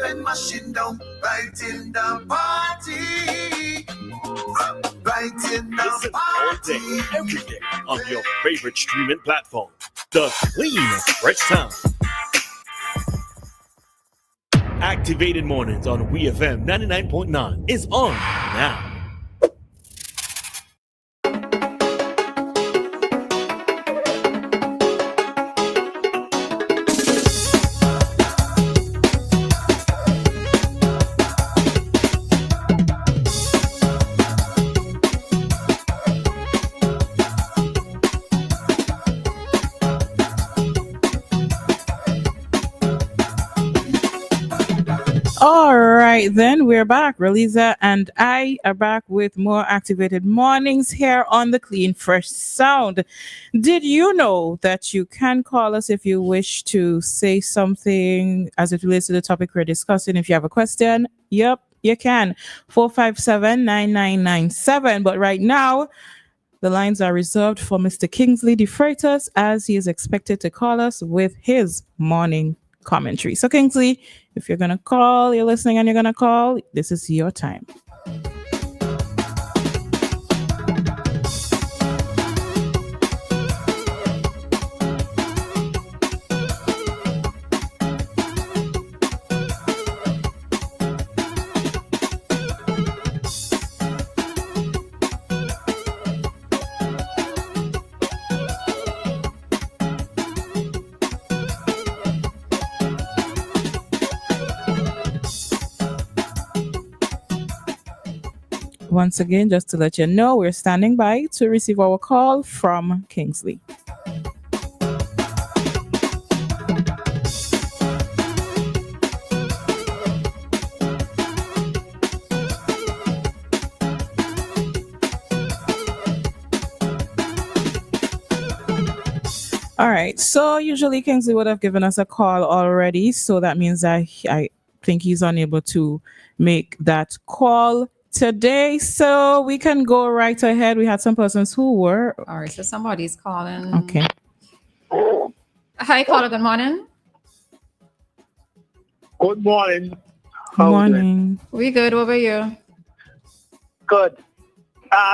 7 machine down, right in the party. Right in the Listen all day, every day on your favorite streaming platform. The clean, fresh sound. Activated Mornings on WEFM 99.9 is on now. All right, then we're back. Roleza and I are back with more Activated Mornings here on the Clean Fresh Sound. Did you know that you can call us if you wish to say something as it relates to the topic we're discussing? If you have a question, yep, you can. 457-9997. But right now, the lines are reserved for Mr. Kingsley De Freitas as he is expected to call us with his morning commentary. So Kingsley, if you're going to call, you're listening and you're going to call, this is your time. Once again, just to let you know, we're standing by to receive our call from Kingsley. All right, so usually Kingsley would have given us a call already, so that means I think he's unable to make that call today, so we can go right ahead. We had some persons who were. All right, so somebody's calling. Okay. Hi, caller. Good morning. Good morning. Good morning. We good. What about you? Good.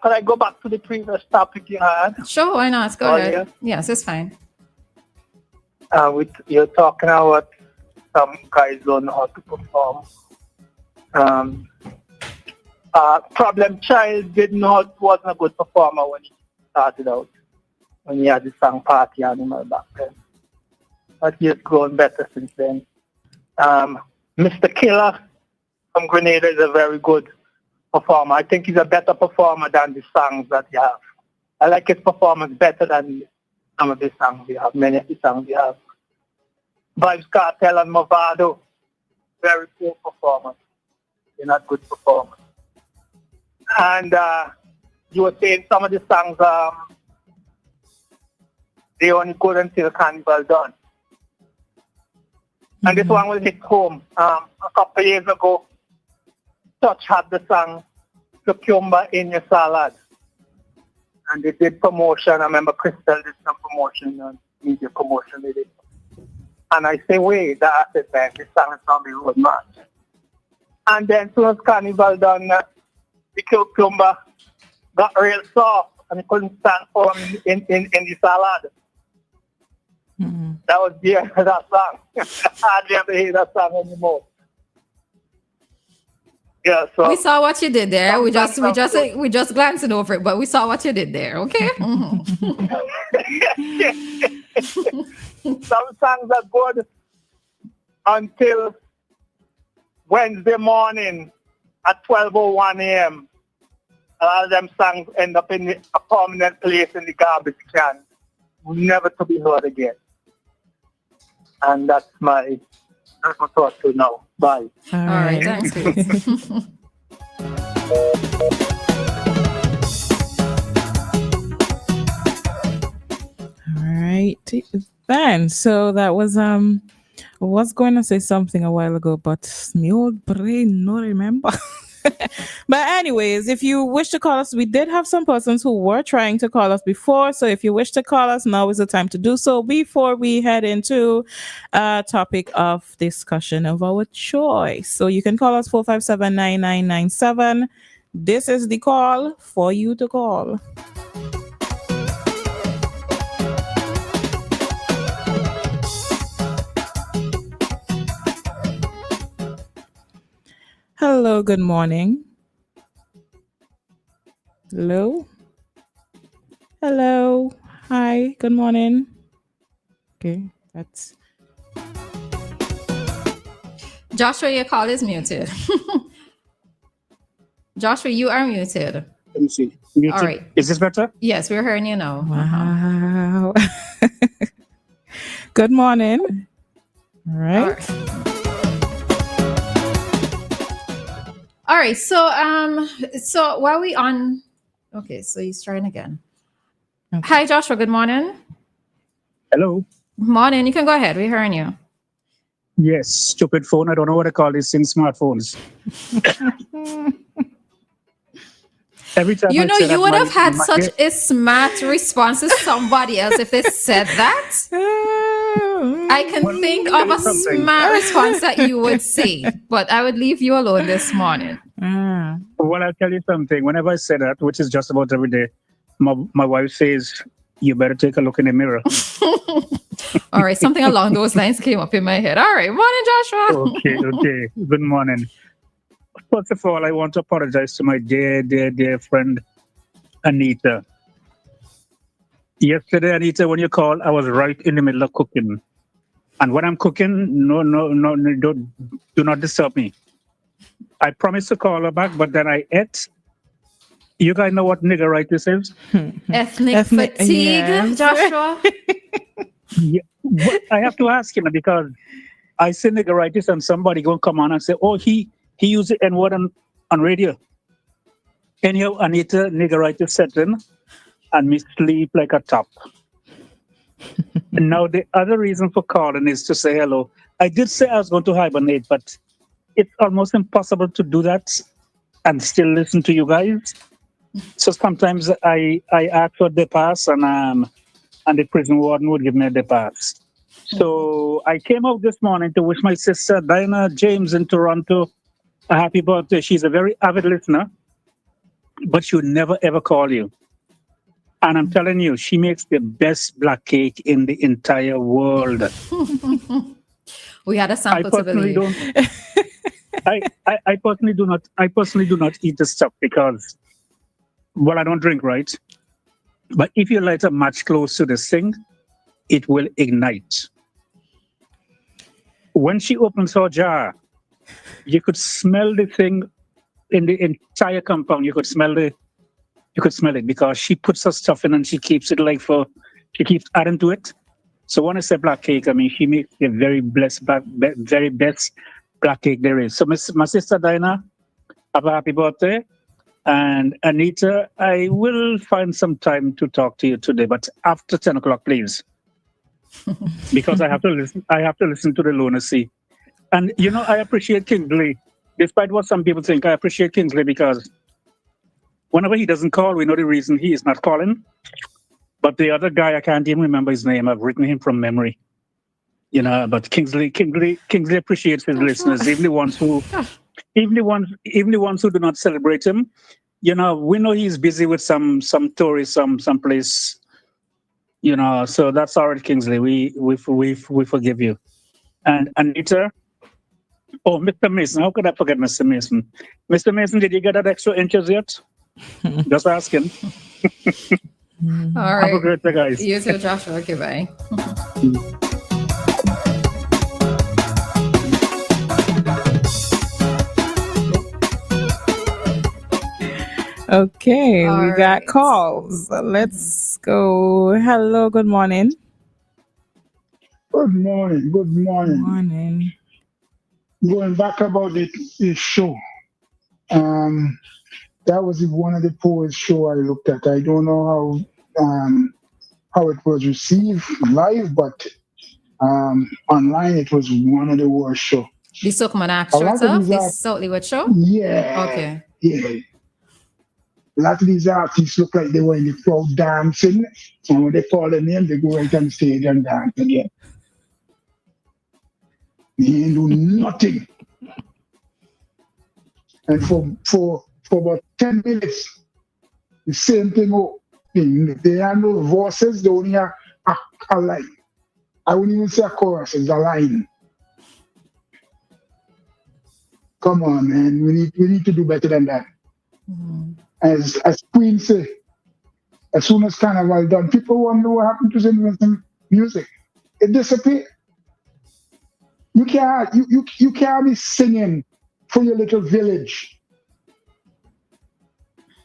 Could I go back to the previous topic you had? Sure, why not? Go ahead. Yeah. Yes, it's fine. You're talking about some guys don't know how to perform. Problem Child wasn't a good performer when he started out, when he had the song Party Animal back then. But he has grown better since then. Mr. Killer from Grenada is a very good performer. I think he's a better performer than the songs that he have. I like his performance better than some of the songs we have, many of the songs we have. Vibes Cartel and Movado, very poor performance. They're not good performers. And you were saying some of the songs, they only good until Carnival done. Mm-hmm. And this one will hit home. A couple of years ago, Touch had the song Cucumber in Your Salad. And they did promotion. I remember Crystal did some promotion, media promotion with it. And I say, wait, I said, man, this song is not the road match. And then as soon as Carnival done, the cucumber got real soft and he couldn't stand for him in the salad. Mm-hmm. That was the end of that song. I hardly ever hear that song anymore. Yeah, so we saw what you did there. We just glancing over it, but we saw what you did there. Okay. Mm-hmm. Some songs are good until Wednesday morning at 12:01 a.m. A lot of them songs end up in a permanent place in the garbage can, never to be heard again. And that's my thought to now. Bye. All right. Thanks, Chris. All right. Then, so that was I was going to say something a while ago, but my old brain no remember. But anyways, if you wish to call us, we did have some persons who were trying to call us before. So if you wish to call us, now is the time to do so before we head into a topic of discussion of our choice. So you can call us 457-9997. This is the call for you to call. Hello, good morning. Hello. Hello. Hi, good morning. Okay, that's Joshua, your call is muted. Joshua, you are muted. Let me see. Muted. All right. Is this better? Yes, we're hearing you now. wow. Good morning. All All right. right. All right. So while we on, okay. So he's trying again. Okay. Hi, Joshua. Good morning. Hello. Morning. You can go ahead. We're hearing you. Yes, stupid phone. I don't know what I call these things, smartphones. Every time You I know, say you that, would have had my- such a smart response to somebody else if they said that. I can Well, think let of me a tell you something. smart response that you would say, but I would leave you alone this morning. Well, I'll tell you something. Whenever I say that, which is just about every day, my wife says, you better take a look in the mirror. All right, something along those lines came up in my head. All right, morning, Joshua. Okay. Good morning. First of all, I want to apologize to my dear friend, Anita. Yesterday, Anita, when you called, I was right in the middle of cooking. And when I'm cooking, no, do not disturb me. I promised to call her back, but then I ate. You guys know what niggeritis is? Ethnic fatigue, yes. Joshua. Yeah, but I have to ask, because I say niggeritis and somebody going to come on and say, oh, he used the N-word on radio. Anyhow, Anita, niggeritis set in and me sleep like a top. Now, the other reason for calling is to say hello. I did say I was going to hibernate, but it's almost impossible to do that and still listen to you guys. So sometimes I ask for the pass and the prison warden would give me a day pass. So I came out this morning to wish my sister Dianna James in Toronto a happy birthday. She's a very avid listener, but she would never ever call you. And I'm telling you, she makes the best black cake in the entire world. We had a I sample to personally believe. don't. I personally do not. I personally do not eat the stuff because, well, I don't drink, right? But if you light a match close to this thing, it will ignite. When she opens her jar, you could smell the thing in the entire compound. You could smell it because she puts her stuff in and she keeps it she keeps adding to it. So when I say black cake, I mean she makes the very very best black cake there is. So my sister Dianna, have a happy birthday. And Anita, I will find some time to talk to you today, but after 10 o'clock, please. Because I have to listen to the lunacy. And I appreciate Kingsley. Despite what some people think, I appreciate Kingsley because whenever he doesn't call, we know the reason he is not calling. But the other guy, I can't even remember his name. I've written him from memory. But Kingsley appreciates his listeners, even the ones who do not celebrate him. We know he's busy with some tourist, some place. So that's all right, Kingsley. We forgive you. And Anita, oh, Mr. Mason, how could I forget Mr. Mason? Mr. Mason, did you get that extra inches yet? Just asking. All right. Have a great day, guys. You too, Joshua. Okay, bye. Okay, All we got right. calls. Let's go. Hello, good morning. Good morning. Good morning. Morning. Going back about this show, that was one of the poorest show I looked at. I don't know how it was received live, but online it was one of the worst show. The Soca man A actor lot of itself, these the are, Southlywood show. yeah, Okay. yeah. A lot of these artists look like they were in the crowd dancing, and when they call their name, they go right on stage and dance again. They ain't do nothing. And for about 10 minutes, the same thing. They have no voices, they only have a line. I wouldn't even say a chorus, it's a line. Come on, man. We need to do better than that. Mm-hmm. As Queen say, as soon as Carnival done, people wonder what happened to Zimbabwean music. It disappeared. You can't be singing for your little village.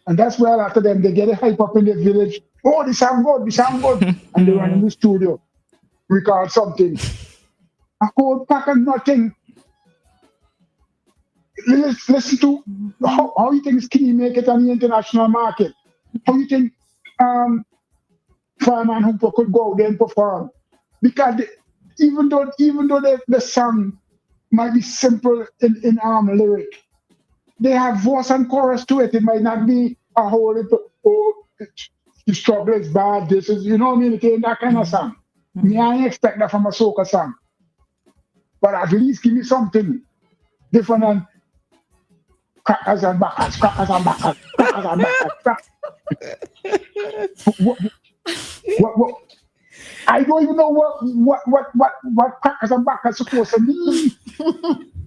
And that's where after them they get a hype up in the village. Oh, this sound good. And they run in the studio, record something. A whole pack of nothing. Listen to how you think Skinny make it on the international market. How you think Fireman Hooper could go out there and perform? Because even though the song might be simple in lyric, they have voice and chorus to it. It might not be a whole the struggle is bad. This is, you know what I mean? It ain't that kind of song. Me, I ain't expect that from a soca song. But at least give me something different than crackers and backers. What? I don't even know what crackers and backers supposed to mean.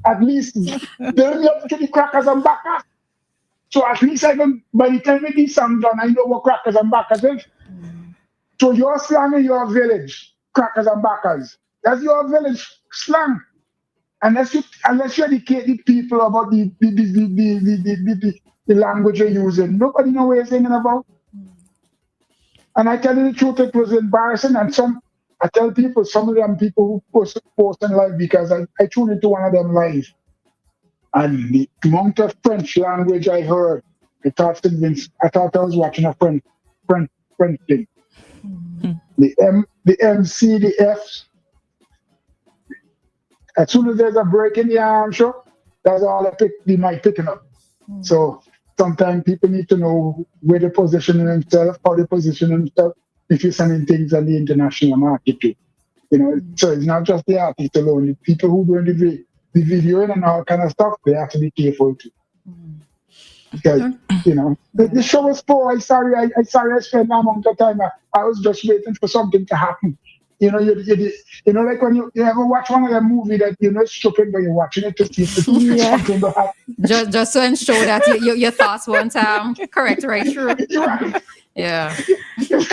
At least tell me up to the crackers and backers. So at least I can, by the time we this song done, I know what crackers and backers is. So your slang in your village, crackers and backers, that's your village slang. Unless you educate the people about the language you're using, nobody knows what you're singing about. And I tell you the truth, it was embarrassing. And I tell people, some of them people who post in live, because I tuned into one of them live. And the amount of French language I heard, I thought I was watching a French thing. The M, C, the F's. As soon as there's a break in the arm show, that's all they might picking up. So sometimes people need to know where they position themselves, how they position themselves, if you're sending things on the international market too. You know, so it's not just the artist alone. The people who doing the videoing and all kind of stuff, they have to be careful too. Because, you know, the show was poor. I'm sorry I spent that amount of time. I was just waiting for something to happen. You know, you know, like when you ever watch one of the movie that you know it's stupid, but you're watching it to see if something will happen. Just to ensure that your thoughts weren't correct, right? Sure. Right. Yeah. You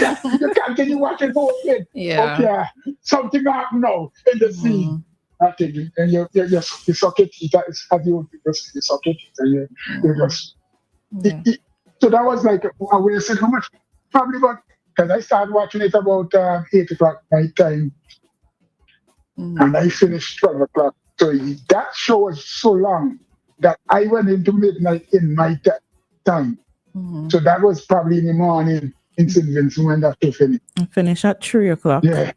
continue watching the whole thing. Yeah. Okay, something happened now in the scene. I think, and you suck it. As you people say, you suck it, and you just. So that was like a way to say how much. Probably about, because I started watching it about 8 o'clock night time, and I finished 12 o'clock. So that show was so long that I went into midnight in my time. So that was probably in the morning in St. Vincent when that show finished. Finish at 3 o'clock. Yeah.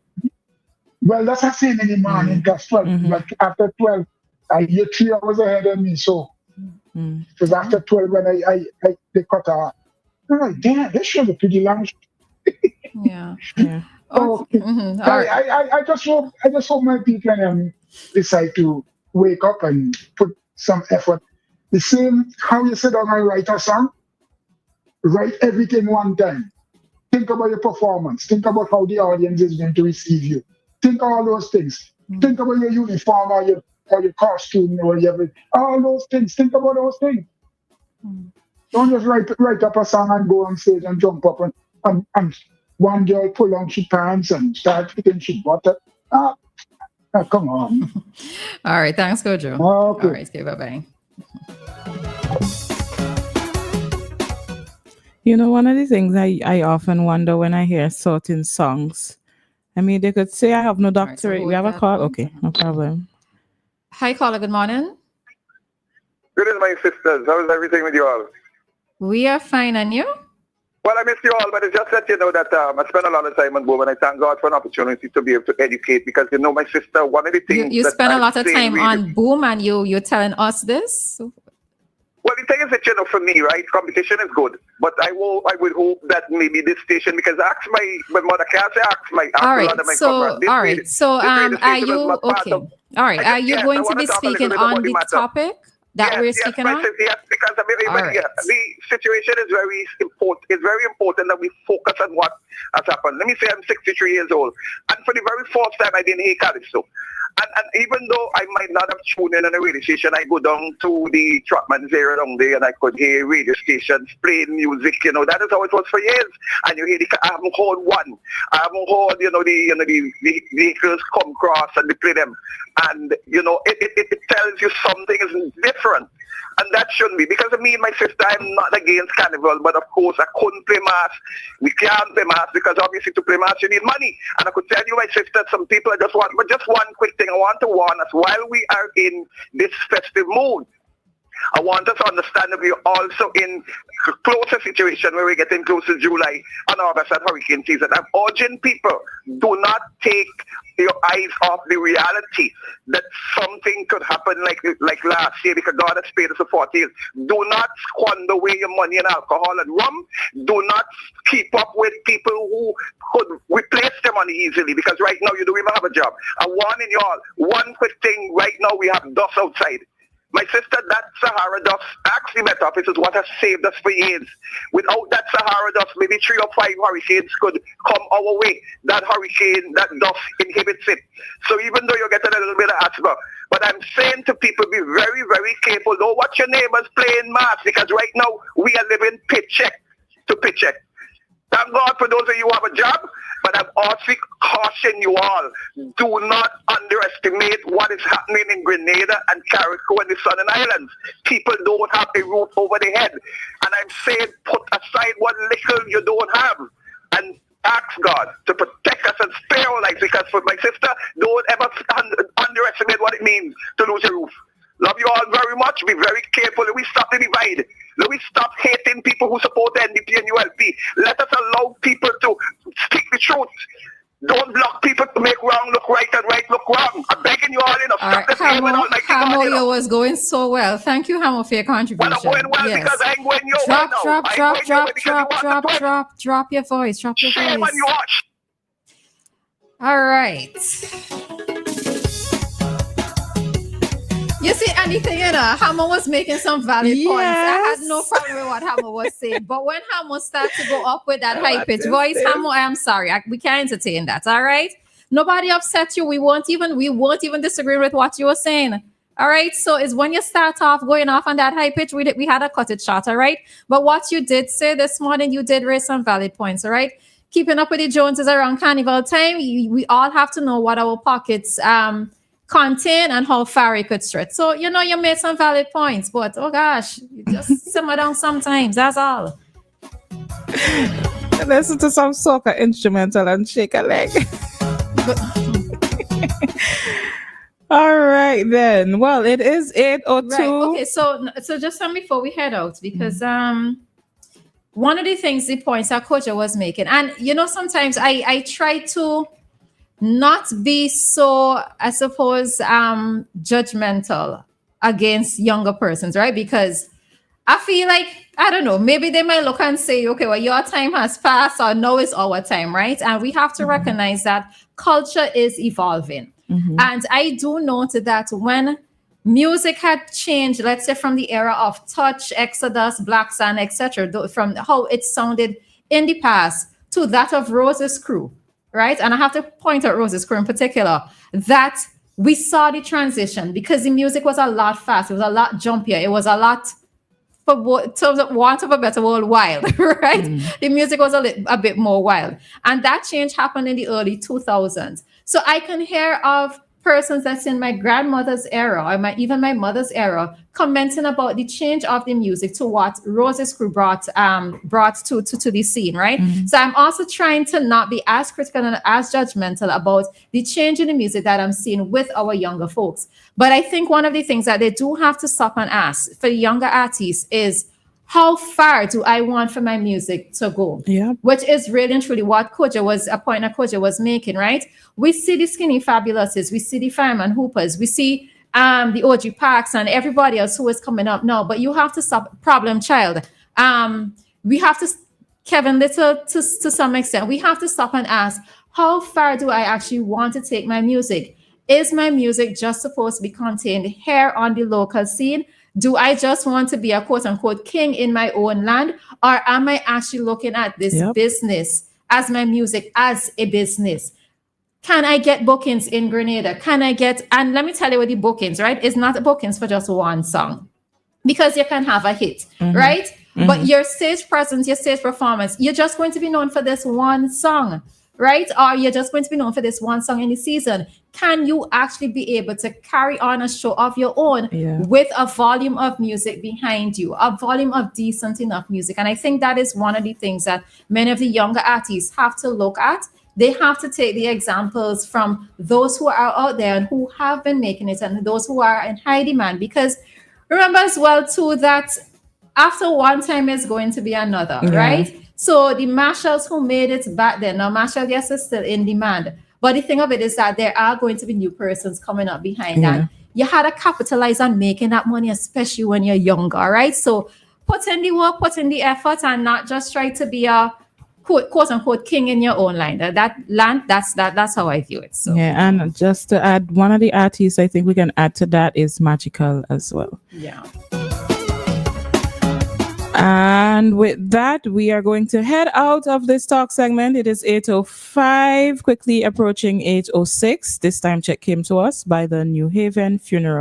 Well, that's the same in the morning. That's 12. But after 12, you're 3 hours ahead of me. So because after 12 when they cut off. I'm like, damn, this show's a pretty long. Yeah. Okay. I just hope my people decide to wake up and put some effort. The same how you sit down and write a song, write everything one time. Think about your performance. Think about how the audience is going to receive you. Think all those things. Think about your uniform or your costume or whatever. All those things. Think about those things. Don't just write up a song and go on stage and jump up and one girl pull on she pants and start hitting she butter. Come on. All right. Thanks, Kojo. Okay. All right. Okay. Bye-bye. You know, one of the things I often wonder when I hear certain songs, I mean, they could say I have no doctorate. so we have a call? Okay, no problem. Hi, caller. Good morning. Good evening, my sisters. How is everything with you all? We are fine, and you? Well, I miss you all, but it's just that you know that I spend a lot of time on Boom, and I thank God for an opportunity to be able to educate because you know my sister. One of the things You that spend a I've lot of seen time really- on Boom, and you're telling us this. Well, the thing is that, you know, for me, right, competition is good. But I would hope that maybe this station, because I asked my mother, can't say ask All a right, lot of my so comrades. all right, so are you okay? All right, are you Yes, I going to wanna be talk a little speaking bit on about the the matter. topic that we're speaking on? Yes, because I mean, All right. the situation is very important. It's very important that we focus on what has happened. Let me say I'm 63 years old. And for the very first time, I didn't hear Calypso. And even though I might not have tuned in on the radio station, I go down to the Trotman's area down there and I could hear radio stations playing music, you know. That is how it was for years. And you hear I haven't heard one. I haven't heard, the vehicles come across and they play them. And, you know, it tells you something is different. And that shouldn't be. Because of me and my sister, I'm not against Carnival, but of course I couldn't play mass. We can't play mass because obviously to play mass you need money. And I could tell you, my sister, some people just one quick thing I want to warn us while we are in this festive mood. I want us to understand that we are also in a closer situation where we're getting close to July and August and hurricane season. I'm urging people, do not take your eyes off the reality that something could happen like last year because God has paid us for 40 years. Do not squander away your money in alcohol and rum. Do not keep up with people who could replace their money easily because right now you don't even have a job. I'm warning you all, one quick thing, right now we have dust outside. My sister, that Sahara dust, actually Met Office is what has saved us for years. Without that Sahara dust, maybe 3 or 5 hurricanes could come our way. That hurricane, that dust inhibits it. So even though you're getting a little bit of asthma, but I'm saying to people, be very, very careful. Don't watch your neighbors playing mass because right now we are living paycheck to paycheck. Thank God for those of you who have a job, but I'm also cautioning you all, do not underestimate what is happening in Grenada and Carriacou and the Southern Islands. People don't have a roof over their head. And I'm saying put aside what little you don't have and ask God to protect us and spare our lives because for my sister, don't ever underestimate what it means to lose your roof. Love you all very much. Be very careful. Let me stop the divide. Let me stop hating people who support the NDP and ULP. Let us allow people to speak the truth. Don't block people to make wrong look right and right look wrong. I'm begging you all, All right, Hamo, you was going so well. Thank you, Hamo, for your contribution. Well, I'm going well because I ain't going your way now. Drop your voice. Drop your Shame voice. on you, watch. All right. You see, anything, Hamo was making some valid points. I had no problem with what Hamo was saying. But when Hamo started to go up with that high-pitched voice, Hamo, I am sorry. We can't entertain that, all right? Nobody upset you. We won't even disagree with what you were saying. All right? So it's when you start off going off on that high pitch, we had to cut it short, all right? But what you did say this morning, you did raise some valid points, all right? Keeping up with the Joneses around Carnival time, we all have to know what our pockets contain and how far it could stretch. So, you made some valid points, but oh gosh, you just simmer down sometimes. That's all. Listen to some soca instrumental and shake a leg. All right, then. Well, it is 8:02. Right. Okay, so just before we head out, because one of the things, the points that Koja was making, and sometimes I try to not be so, I suppose, judgmental against younger persons, right? Because I feel like, I don't know, maybe they might look and say, okay, well, your time has passed, or now it's our time, right? And we have to recognize that culture is evolving. And I do note that when music had changed, let's say from the era of Touch, Exodus, Black Sun, etc., from how it sounded in the past to that of Rose's Crew, right? And I have to point out Rose's Crew in particular, that we saw the transition because the music was a lot faster. It was a lot jumpier. It was a lot, for want of a better word, wild, right? The music was a bit more wild. And that change happened in the early 2000s. So I can hear of persons that's in my grandmother's era or even my mother's era commenting about the change of the music to what Rose's Crew brought to the scene, right? So I'm also trying to not be as critical and as judgmental about the change in the music that I'm seeing with our younger folks. But I think one of the things that they do have to stop and ask for the younger artists is, how far do I want for my music to go? Yeah. Which is really and truly what a point that Koja was making, right? We see the Skinny Fabulouses, we see the Fireman Hoopers, we see the OG Parks and everybody else who is coming up now. But you have to stop Problem Child. We have to, Kevin Little, to some extent, we have to stop and ask, how far do I actually want to take my music? Is my music just supposed to be contained here on the local scene? Do I just want to be a quote unquote king in my own land? Or am I actually looking at this business as my music as a business? Can I get bookings in Grenada? And let me tell you what the bookings, right? It's not bookings for just one song, because you can have a hit, right? But your stage presence, your stage performance, you're just going to be known for this one song, right? Or you're just going to be known for this one song in the season. Can you actually be able to carry on a show of your own with a volume of music behind you, a volume of decent enough music? And I think that is one of the things that many of the younger artists have to look at. They have to take the examples from those who are out there and who have been making it, and those who are in high demand. Because remember as well, too, that after one time is going to be another, right? So the Marshalls who made it back then, now Marshall, yes, is still in demand. But the thing of it is that there are going to be new persons coming up behind that. You had to capitalize on making that money, especially when you're younger, right? So put in the work, put in the effort, and not just try to be a quote unquote king in your own land. That's how I view it. So yeah, and just to add, one of the artists I think we can add to that is Magical as well. Yeah. And with that, we are going to head out of this talk segment. It is 8:05, quickly approaching 8:06. This time check came to us by the New Haven Funeral